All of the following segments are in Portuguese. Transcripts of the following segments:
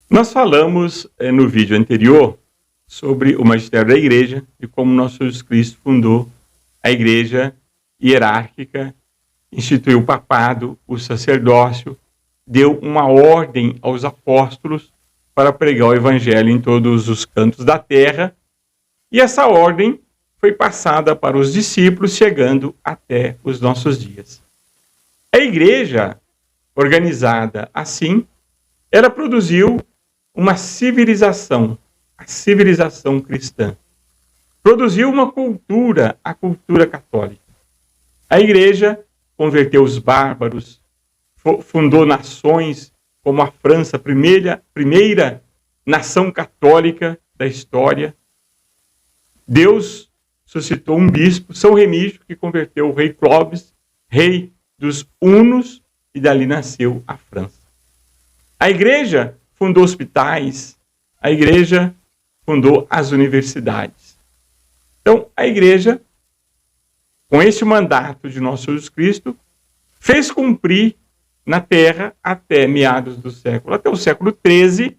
Nós falamos no vídeo anterior sobre o magistério da igreja e como nosso Jesus Cristo fundou a igreja hierárquica, instituiu o papado, o sacerdócio, deu uma ordem aos apóstolos para pregar o evangelho em todos os cantos da terra, e essa ordem foi passada para os discípulos, chegando até os nossos dias. A igreja, organizada assim, ela produziu uma civilização, a civilização cristã. Produziu uma cultura, a cultura católica. A igreja converteu os bárbaros, fundou nações como a França, primeira nação católica da história. Deus suscitou um bispo, São Remígio, que converteu o rei Clovis, rei dos hunos, e dali nasceu a França. A igreja fundou hospitais, a igreja fundou as universidades. Então, a igreja, com esse mandato de nosso Jesus Cristo, fez cumprir na terra até meados do século, até o século XIII,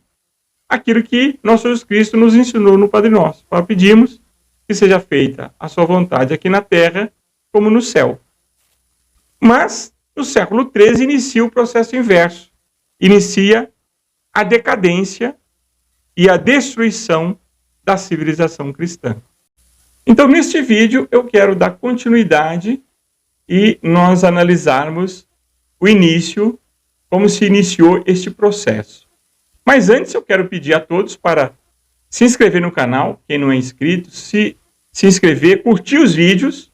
aquilo que nosso Jesus Cristo nos ensinou no Padre Nosso. Para pedirmos que seja feita a sua vontade aqui na terra, como no céu. Mas, no século XIII, inicia o processo inverso. Inicia a decadência e a destruição da civilização cristã. Então, neste vídeo, eu quero dar continuidade e nós analisarmos o início, como se iniciou este processo. Mas antes, eu quero pedir a todos para se inscrever no canal, quem não é inscrito, se inscrever, curtir os vídeos,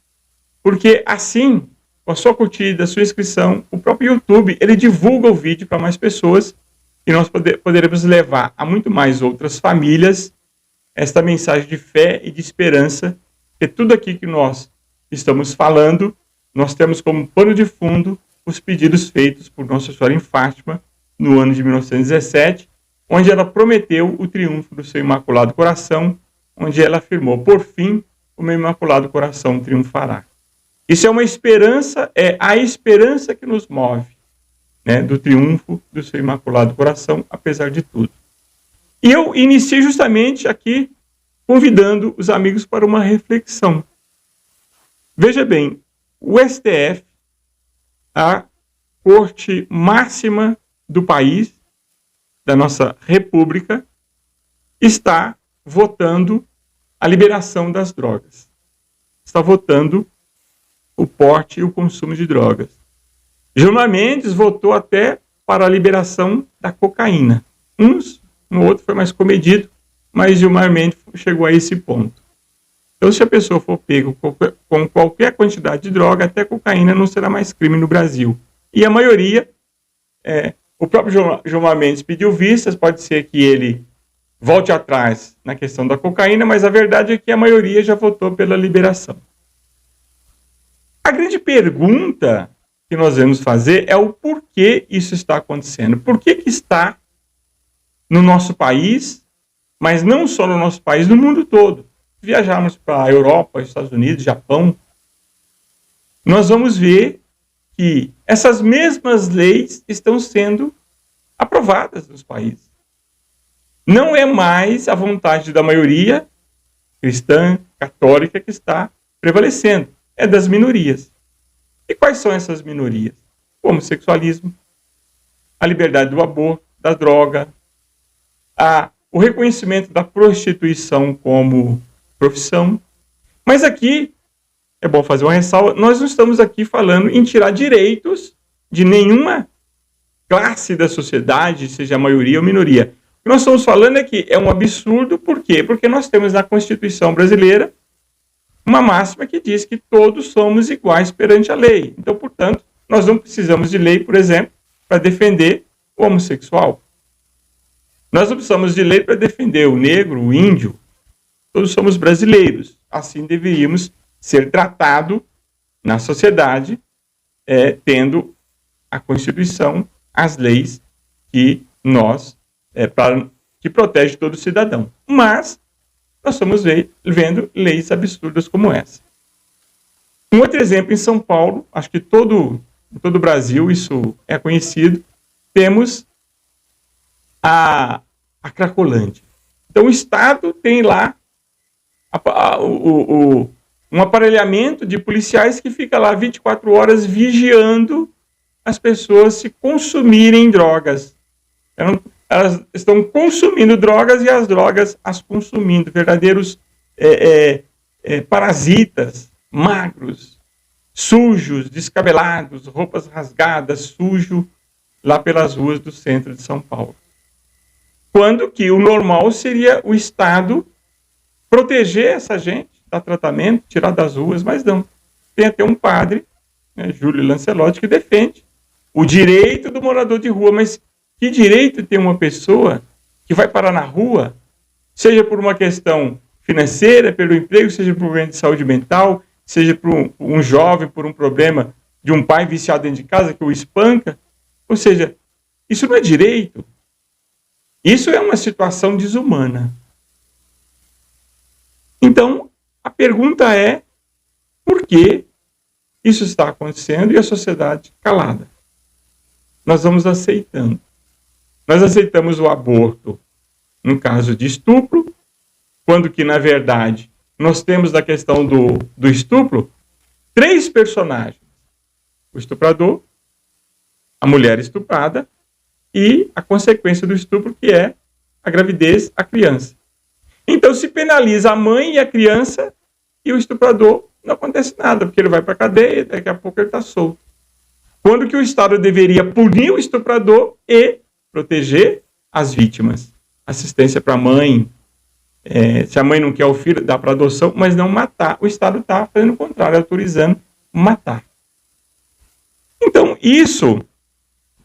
porque assim, com a sua curtida, a sua inscrição, o próprio YouTube, ele divulga o vídeo para mais pessoas e nós poderemos levar a muito mais outras famílias esta mensagem de fé e de esperança, que tudo aqui que nós estamos falando, nós temos como pano de fundo os pedidos feitos por Nossa Senhora em Fátima no ano de 1917, onde ela prometeu o triunfo do seu Imaculado Coração, onde ela afirmou: por fim, o meu Imaculado Coração triunfará. Isso é uma esperança, é a esperança que nos move, né, do triunfo do seu Imaculado Coração, apesar de tudo. E eu iniciei justamente aqui convidando os amigos para uma reflexão. Veja bem, o STF, a corte máxima do país, da nossa república, está votando a liberação das drogas. Está votando o porte e o consumo de drogas. Gilmar Mendes votou até para a liberação da cocaína. Um outro foi mais comedido, mas Gilmar Mendes chegou a esse ponto. Então, se a pessoa for pego com qualquer quantidade de droga, até cocaína não será mais crime no Brasil. E a maioria, o próprio Gilmar Mendes pediu vistas, pode ser que ele volte atrás na questão da cocaína, mas a verdade é que a maioria já votou pela liberação. A grande pergunta que nós vamos fazer é o porquê isso está acontecendo. Por que está no nosso país, mas não só no nosso país, no mundo todo? Se viajarmos para a Europa, Estados Unidos, Japão, nós vamos ver que essas mesmas leis estão sendo aprovadas nos países. Não é mais a vontade da maioria cristã, católica, que está prevalecendo. É das minorias. E quais são essas minorias? O homossexualismo, a liberdade do aborto, da droga, o reconhecimento da prostituição como profissão. Mas aqui, é bom fazer uma ressalva, nós não estamos aqui falando em tirar direitos de nenhuma classe da sociedade, seja a maioria ou minoria. O que nós estamos falando é que é um absurdo, por quê? Porque nós temos na Constituição brasileira uma máxima que diz que todos somos iguais perante a lei. Então, portanto, nós não precisamos de lei, por exemplo, para defender o homossexual. Nós não precisamos de lei para defender o negro, o índio. Todos somos brasileiros. Assim deveríamos ser tratados na sociedade, tendo a Constituição, as leis que que protege todo cidadão. Mas nós estamos vendo leis absurdas como essa. Um outro exemplo em São Paulo, acho que em todo o Brasil isso é conhecido, temos a Cracolândia. Então o Estado tem lá um aparelhamento de policiais que fica lá 24 horas vigiando as pessoas se consumirem drogas. Elas estão consumindo drogas e as drogas as consumindo. Verdadeiros parasitas, magros, sujos, descabelados, roupas rasgadas, sujo, lá pelas ruas do centro de São Paulo. Quando que o normal seria o Estado proteger essa gente, dar tratamento, tirar das ruas, mas não. Tem até um padre, né, Júlio Lancelotti, que defende o direito do morador de rua, mas que direito tem uma pessoa que vai parar na rua, seja por uma questão financeira, pelo emprego, seja por um problema de saúde mental, seja por um jovem, por um problema de um pai viciado dentro de casa que o espanca? Ou seja, isso não é direito. Isso é uma situação desumana. Então, a pergunta é, por que isso está acontecendo e a sociedade calada? Nós vamos aceitando. Nós aceitamos o aborto no caso de estupro, quando que, na verdade, nós temos na questão do estupro 3 personagens. O estuprador, a mulher estuprada e a consequência do estupro, que é a gravidez, a criança. Então se penaliza a mãe e a criança e o estuprador não acontece nada, porque ele vai para a cadeia, daqui a pouco ele está solto. Quando que o Estado deveria punir o estuprador e proteger as vítimas. Assistência para a mãe, se a mãe não quer o filho, dá para adoção, mas não matar. O Estado está fazendo o contrário, autorizando matar. Então, isso,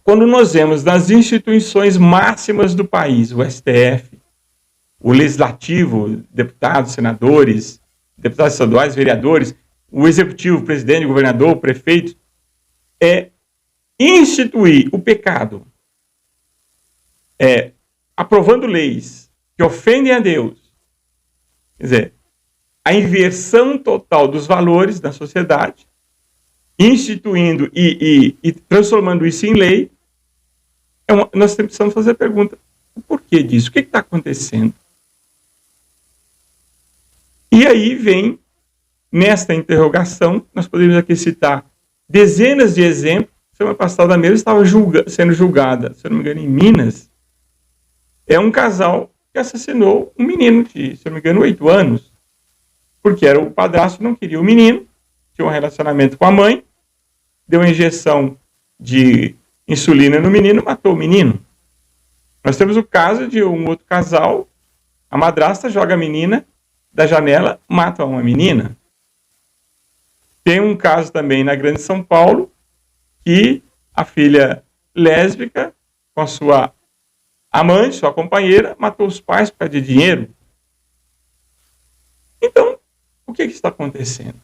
quando nós vemos nas instituições máximas do país, o STF, o Legislativo, deputados, senadores, deputados estaduais, vereadores, o Executivo, o presidente, o governador, o prefeito, instituir o pecado, aprovando leis que ofendem a Deus, quer dizer, a inversão total dos valores da sociedade, instituindo e transformando isso em lei, nós precisamos fazer a pergunta, o porquê disso? O que está acontecendo? E aí vem, nesta interrogação, nós podemos aqui citar dezenas de exemplos. Semana passada mesmo estava sendo julgada, se eu não me engano, em Minas, um casal que assassinou um menino de, se eu não me engano, 8 anos, porque era o padrasto, não queria o menino, tinha um relacionamento com a mãe, deu uma injeção de insulina no menino, matou o menino. Nós temos o caso de um outro casal, a madrasta joga a menina da janela, mata uma menina. Tem um caso também na Grande São Paulo, que a filha lésbica, com a sua amante, sua companheira, matou os pais por causa de dinheiro. Então, o que está acontecendo?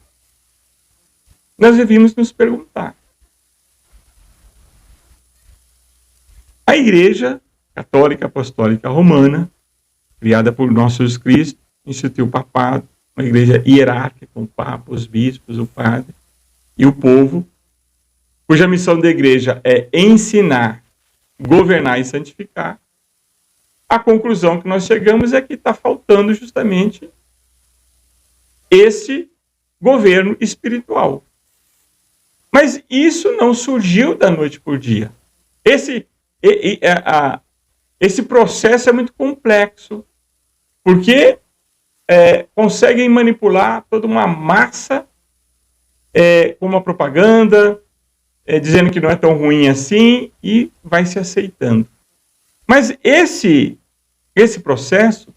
Nós devíamos nos perguntar. A Igreja Católica Apostólica Romana, criada por nosso Jesus Cristo, instituiu o papado, uma igreja hierárquica, com o papa, os bispos, o padre e o povo, cuja missão da igreja é ensinar, governar e santificar. A conclusão que nós chegamos é que está faltando justamente esse governo espiritual. Mas isso não surgiu da noite por dia. Esse processo é muito complexo, porque conseguem manipular toda uma massa com uma propaganda, dizendo que não é tão ruim assim, e vai se aceitando. Mas esse processo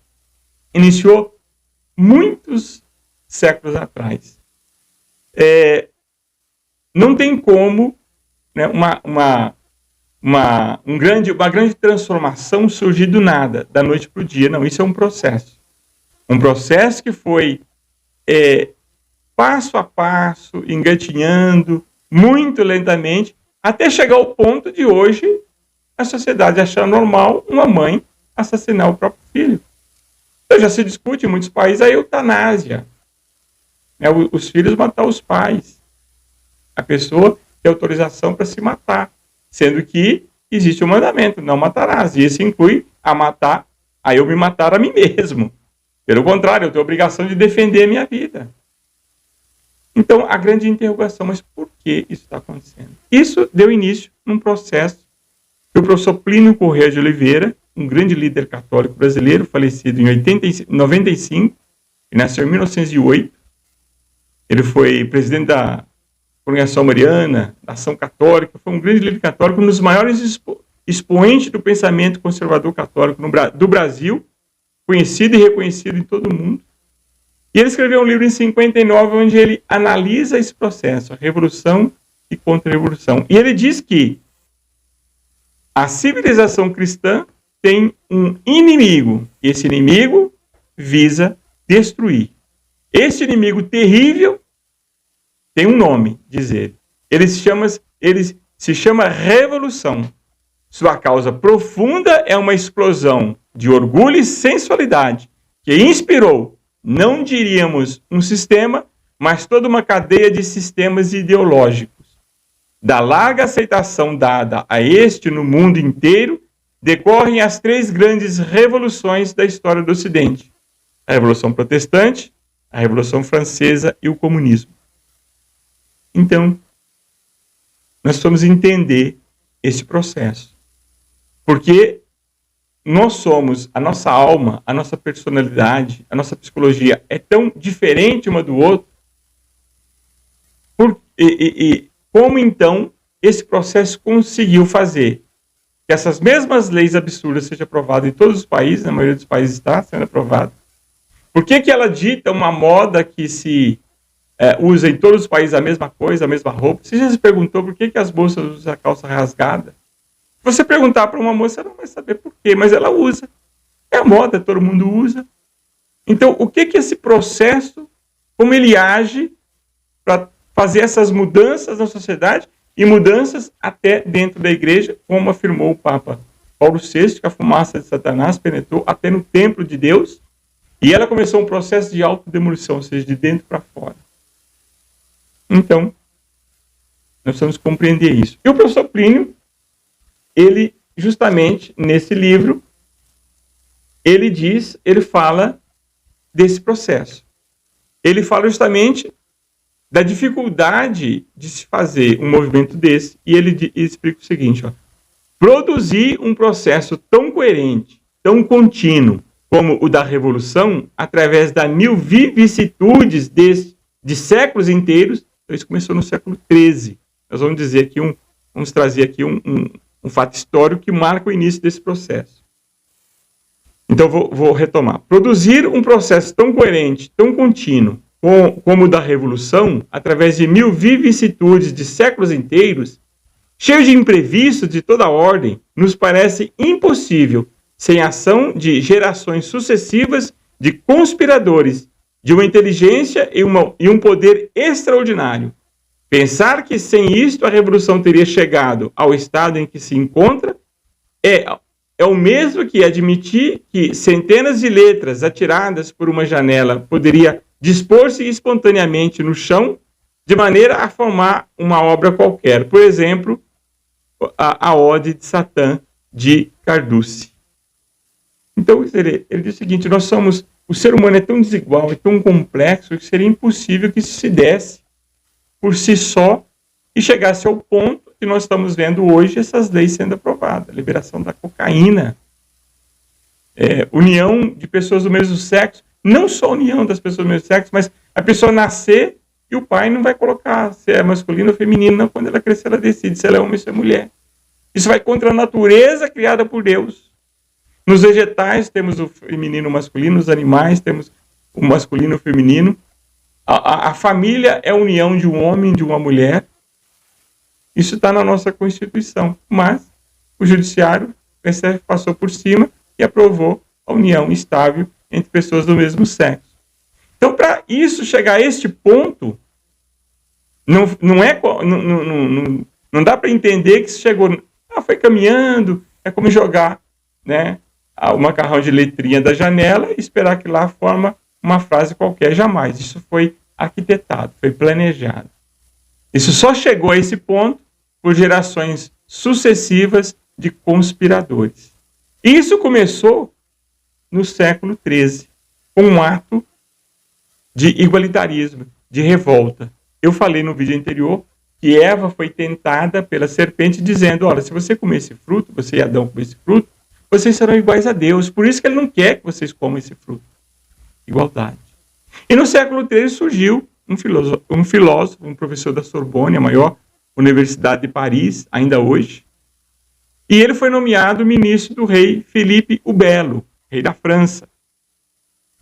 iniciou muitos séculos atrás. Não tem como, né, uma grande transformação surgir do nada, da noite para o dia. Não, isso é um processo. Um processo que foi passo a passo, engatinhando, muito lentamente, até chegar ao ponto de hoje a sociedade achar normal uma mãe assassinar o próprio filho. Então já se discute em muitos países a eutanásia. Os filhos matar os pais. A pessoa tem autorização para se matar, sendo que existe um mandamento, não matarás. E isso inclui a matar a eu me matar a mim mesmo. Pelo contrário, eu tenho a obrigação de defender a minha vida. Então, a grande interrogação, mas por que isso está acontecendo? Isso deu início num processo que o professor Plínio Corrêa de Oliveira, um grande líder católico brasileiro, falecido em 95, e nasceu em 1908. Ele foi presidente da Congregação Mariana, da Ação Católica, foi um grande líder católico, um dos maiores expoentes do pensamento conservador católico do Brasil, conhecido e reconhecido em todo o mundo. E ele escreveu um livro em 59, onde ele analisa esse processo, a revolução e contra-revolução. E ele diz que a civilização cristã tem um inimigo. Esse inimigo visa destruir. Esse inimigo terrível tem um nome, diz ele. Ele se chama revolução. Sua causa profunda é uma explosão de orgulho e sensualidade que inspirou, não diríamos um sistema, mas toda uma cadeia de sistemas ideológicos. Da larga aceitação dada a este no mundo inteiro, decorrem as 3 grandes revoluções da história do Ocidente: a Revolução Protestante, a Revolução Francesa e o comunismo. Então, nós vamos entender esse processo. Porque nós somos, a nossa alma, a nossa personalidade, a nossa psicologia é tão diferente uma do outro. Como então esse processo conseguiu fazer que essas mesmas leis absurdas sejam aprovadas em todos os países, na maioria dos países está sendo aprovado? Por que ela dita uma moda que se usa em todos os países a mesma coisa, a mesma roupa? Você já se perguntou por que as moças usam a calça rasgada? Se você perguntar para uma moça, ela não vai saber por quê, mas ela usa. É a moda, todo mundo usa. Então, o que esse processo, como ele age para fazer essas mudanças na sociedade e mudanças até dentro da igreja, como afirmou o Papa Paulo VI, que a fumaça de Satanás penetrou até no templo de Deus, e ela começou um processo de autodemolição, ou seja, de dentro para fora. Então, nós precisamos compreender isso. E o professor Plínio, ele, justamente, nesse livro, ele fala desse processo. Ele fala justamente da dificuldade de se fazer um movimento desse, e ele explica o seguinte: produzir um processo tão coerente, tão contínuo, como o da Revolução, através das mil vicissitudes de séculos inteiros. Então, isso começou no século XIII. Nós vamos dizer aqui vamos trazer aqui um fato histórico que marca o início desse processo. Então, vou retomar. Produzir um processo tão coerente, tão contínuo, como o da Revolução, através de mil vicissitudes de séculos inteiros, cheio de imprevistos de toda ordem, nos parece impossível, sem ação de gerações sucessivas de conspiradores, de uma inteligência e um poder extraordinário. Pensar que sem isto a Revolução teria chegado ao estado em que se encontra é o mesmo que admitir que centenas de letras atiradas por uma janela poderia dispor-se espontaneamente no chão de maneira a formar uma obra qualquer. Por exemplo, a Ode de Satã, de Carducci. Então, ele diz o seguinte: o ser humano é tão desigual e tão complexo que seria impossível que isso se desse por si só e chegasse ao ponto que nós estamos vendo hoje essas leis sendo aprovadas. Liberação da cocaína, união de pessoas do mesmo sexo, não só a união das pessoas do mesmo sexo, mas a pessoa nascer e o pai não vai colocar se é masculino ou feminino, não. Quando ela crescer, ela decide se ela é homem ou se é mulher. Isso vai contra a natureza criada por Deus. Nos vegetais temos o feminino e o masculino, nos animais temos o masculino e o feminino. A família é a união de um homem e de uma mulher. Isso está na nossa Constituição, mas o Judiciário passou por cima e aprovou a união estável entre pessoas do mesmo sexo. Então, para isso chegar a este ponto, não dá para entender que isso chegou, foi caminhando, é como jogar, né, o macarrão de letrinha da janela e esperar que lá forma uma frase qualquer. Jamais. Isso foi arquitetado, foi planejado. Isso só chegou a esse ponto por gerações sucessivas de conspiradores. Isso começou no século XIII, com um ato de igualitarismo, de revolta. Eu falei no vídeo anterior que Eva foi tentada pela serpente dizendo, olha, se você comer esse fruto, você e Adão comer esse fruto, vocês serão iguais a Deus. Por isso que ele não quer que vocês comam esse fruto. Igualdade. E no século XIII surgiu um filósofo, um professor da Sorbonne, a maior universidade de Paris, ainda hoje, e ele foi nomeado ministro do rei Felipe o Belo, rei da França.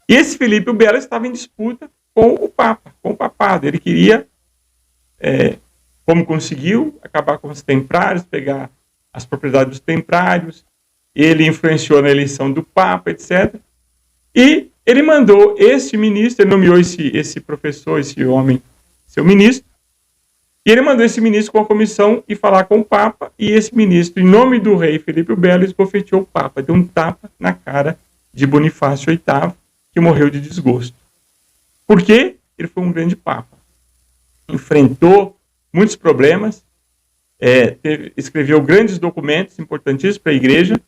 E esse Felipe o Belo estava em disputa com o Papa, com o papado. Ele queria, como conseguiu, acabar com os templários, pegar as propriedades dos templários. Ele influenciou na eleição do Papa, etc. E ele mandou esse ministro, ele nomeou esse professor, esse homem, seu ministro, e ele mandou esse ministro com a comissão ir falar com o Papa, e esse ministro, em nome do rei Felipe o Belo, esbofeteou o Papa, deu um tapa na cara de Bonifácio VIII, que morreu de desgosto. Por quê? Ele foi um grande Papa. Enfrentou muitos problemas, escreveu grandes documentos importantíssimos para a Igreja,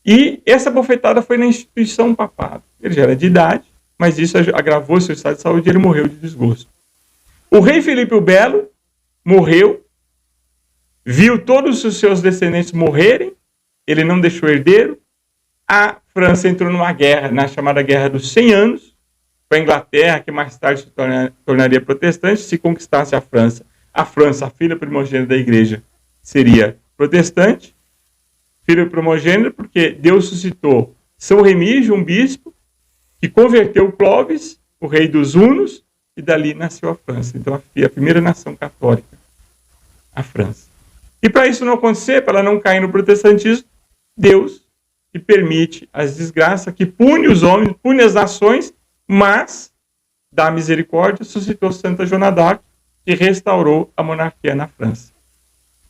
e essa bofetada foi na instituição papado. Ele já era de idade, mas isso agravou seu estado de saúde e ele morreu de desgosto. O rei Felipe o Belo morreu, viu todos os seus descendentes morrerem, ele não deixou herdeiro. A França entrou numa guerra, na chamada Guerra dos 100 Anos, com a Inglaterra, que mais tarde se tornaria protestante. Se conquistasse a França, a filha primogênita da Igreja, seria protestante. Filho primogênito, porque Deus suscitou São Remígio, um bispo, que converteu Clovis, o rei dos Hunos, e dali nasceu a França. Então, a primeira nação católica, a França. E para isso não acontecer, para ela não cair no protestantismo, Deus que permite as desgraças, que pune os homens, pune as nações, mas, da misericórdia, suscitou Santa Joana d'Arc, que restaurou a monarquia na França.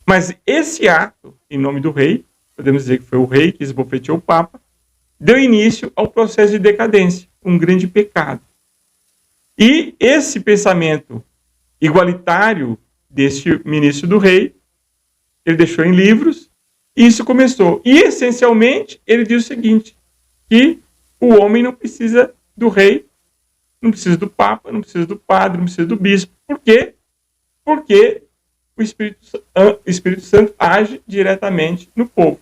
Mas esse ato, em nome do rei, podemos dizer que foi o rei que esbofeteou o Papa, deu início ao processo de decadência, um grande pecado. E esse pensamento igualitário deste ministro do rei, ele deixou em livros, e isso começou. E, essencialmente, ele diz o seguinte, que o homem não precisa do rei, não precisa do Papa, não precisa do padre, não precisa do bispo. Por quê? Porque o Espírito Santo age diretamente no povo.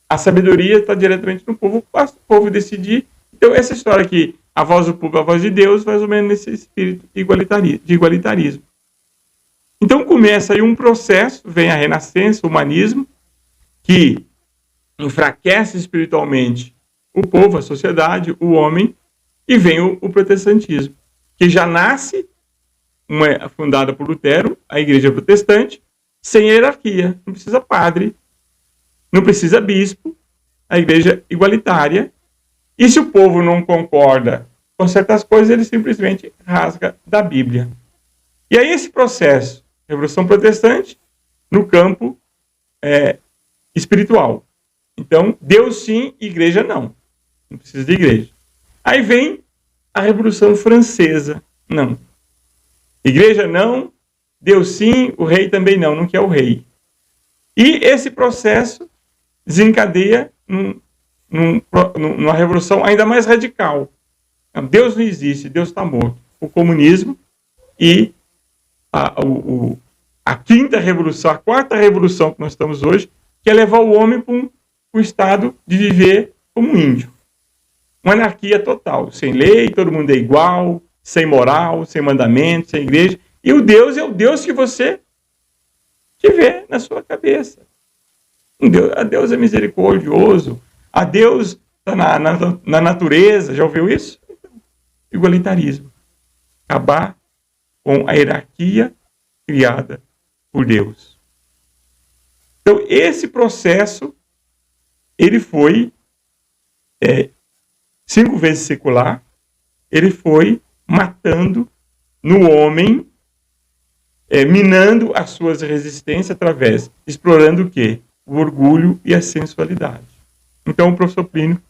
A sabedoria está diretamente no povo, basta o povo decidir. Então, essa história aqui, a voz do povo, a voz de Deus, mais ou menos nesse espírito de igualitarismo. Então, começa aí um processo, vem a Renascença, o humanismo, que enfraquece espiritualmente o povo, a sociedade, o homem, e vem o protestantismo, que já nasce, fundada por Lutero, a Igreja Protestante, sem hierarquia, não precisa padre, não precisa bispo, a Igreja igualitária, e se o povo não concorda com certas coisas, ele simplesmente rasga da Bíblia. E aí esse processo, Revolução Protestante, no campo espiritual. Então, Deus sim, Igreja não. Não precisa de igreja. Aí vem a Revolução Francesa. Não. Igreja não, Deus sim, o rei também não, não quer o rei. E esse processo desencadeia numa revolução ainda mais radical. Deus não existe, Deus está morto. O comunismo e a quinta revolução, a quarta revolução que nós estamos hoje, que é levar o homem para um estado de viver como um índio. Uma anarquia total, sem lei, todo mundo é igual, sem moral, sem mandamento, sem igreja. E o Deus é o Deus que você tiver na sua cabeça. A Deus é misericordioso, a Deus está na natureza, já ouviu isso? Igualitarismo. Acabar com a hierarquia criada por Deus. Então, esse processo, ele foi 5 vezes secular, ele foi matando no homem, minando as suas resistências explorando o quê? O orgulho e a sensualidade. Então, o professor Plínio,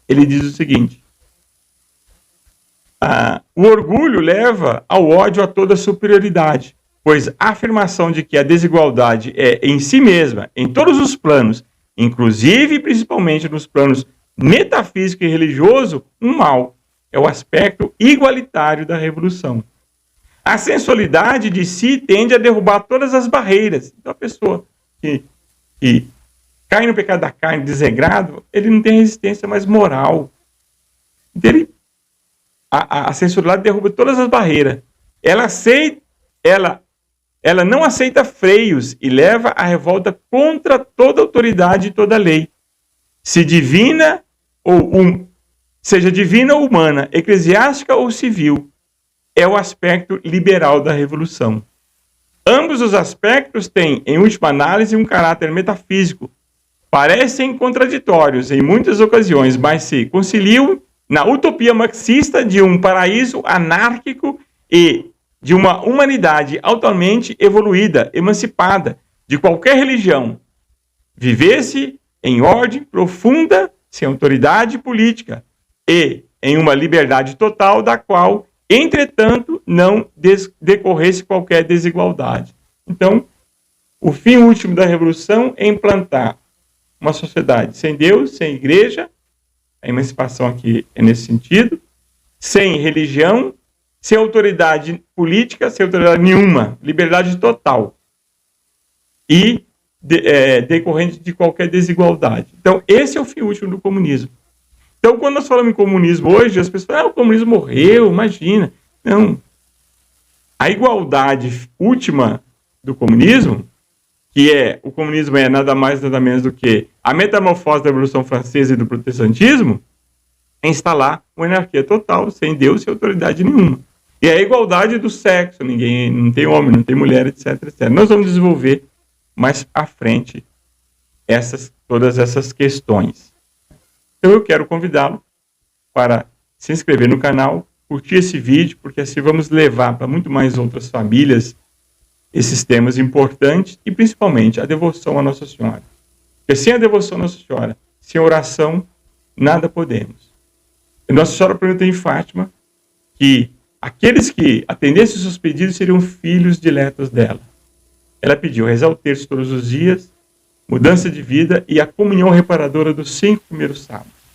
ele diz o seguinte, o orgulho leva ao ódio a toda superioridade, pois a afirmação de que a desigualdade é em si mesma, em todos os planos, inclusive e principalmente nos planos metafísico e religioso, um mal. É o aspecto igualitário da revolução. A sensualidade de si tende a derrubar todas as barreiras. Então, a pessoa que cai no pecado da carne desregrado, ele não tem resistência mais moral. Então, a sensualidade derruba todas as barreiras. Ela não aceita freios e leva a revolta contra toda autoridade e toda lei. Seja divina ou humana, eclesiástica ou civil, é o aspecto liberal da revolução. Ambos os aspectos têm, em última análise, um caráter metafísico. Parecem contraditórios em muitas ocasiões, mas se conciliam na utopia marxista de um paraíso anárquico e de uma humanidade altamente evoluída, emancipada de qualquer religião, vivesse em ordem profunda, sem autoridade política, e em uma liberdade total da qual, entretanto, não decorresse qualquer desigualdade. Então, o fim último da revolução é implantar uma sociedade sem Deus, sem igreja, a emancipação aqui é nesse sentido, sem religião, sem autoridade política, sem autoridade nenhuma, liberdade total. E decorrente de qualquer desigualdade. Então, esse é o fim último do comunismo. Então, quando nós falamos em comunismo hoje, as pessoas falam, o comunismo morreu, imagina. Não. A igualdade última do comunismo, o comunismo é nada mais, nada menos do que a metamorfose da Revolução Francesa e do protestantismo, é instalar uma anarquia total, sem Deus e autoridade nenhuma. E a igualdade do sexo, não tem homem, não tem mulher, etc, etc. Nós vamos desenvolver mais à frente todas essas questões. Então eu quero convidá-lo para se inscrever no canal, curtir esse vídeo, porque assim vamos levar para muito mais outras famílias esses temas importantes e principalmente a devoção à Nossa Senhora. Porque sem a devoção à Nossa Senhora, sem a oração, nada podemos. E Nossa Senhora perguntou em Fátima que aqueles que atendessem os seus pedidos seriam filhos diletos dela. Ela pediu rezar o terço todos os dias, mudança de vida e a comunhão reparadora dos 5 primeiros sábados.